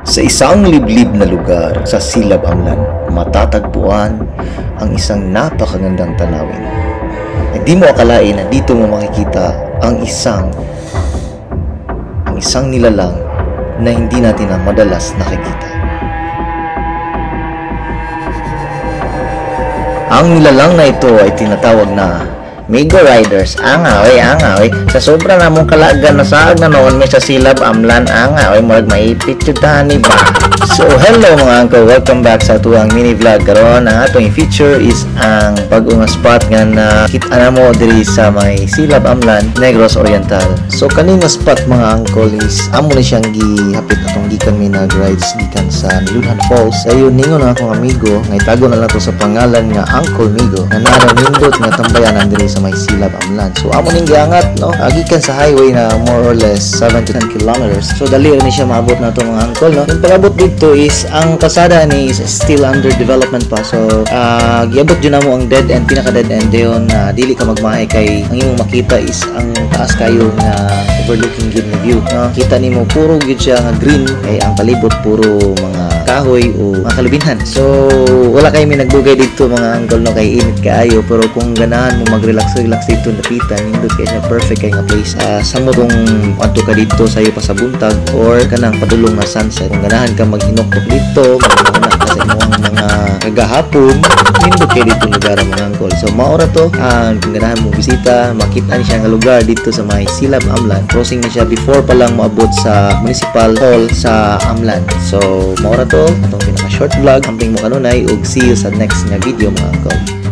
Sa isang liblib na lugar sa Silab Amlan, matatagpuan ang isang napakagandang tanawin. Hindi mo akalain na dito mo makikita ang isang nilalang na hindi natin na madalas nakikita. Ang nilalang na ito ay tinatawag na Migo Riders. Angaway. Sa sobra na mong kalagan na saag na noon may sa Silab Amlan. Angaway, marag maipit yung tani ba? So, hello mga uncle. Welcome back sa tuwang mini vlog. Karon ang atong feature is ang pag-unga spot nga na kita na mo diri sa may Silab Amlan, Negros Oriental. So, kanina spot mga uncle is amo na siyang gihapit atong gikan may nag-rides gikan sa Nilunhan Falls. Ayun, ningon na akong amigo. Ngay tago na lang to sa pangalan nga Uncle Migo na nindot nga tambayanan diri sa may Silab Amlan. So amo ning giangat no, gikan sa highway na more or less 7 to 10 kilometers. So dali rin siya maabot na to mga uncle no. Yung pag-abot dito is ang kalsada ni is still under development pa. So giabot jud namo ang dead end, pinaka dead end dayon na dili ka magmahay kay ang imong makita is ang taas kayo nga overlooking good na view no. Kita nimo puro gyud siya nga green kay ang palibot puro mga kahoy o mga kalubinhan. So wala kay mi nagbugay dito mga uncle no kay init kaayo, pero kung ganahan mo mag-relax dito napitan nindot kay siya perfect kay nga place. Sa mo tong adto ka dito sayo pa sa buntag or kanang padulong na sunset. Kung ganahan ka maghinok-tok dito, magmuna ka sa imong mga kagahapon, nindot kay dito lugar mga uncle. So maora to kung ganahan mo bisita, makita ni siya nga lugar dito sa may Silab Amlan. Crossing na siya before pa lang maabot sa municipal hall sa Amlan. So maora to atong pinaka short vlog. Amping mo kanunay ug see you sa next nga video mga uncle.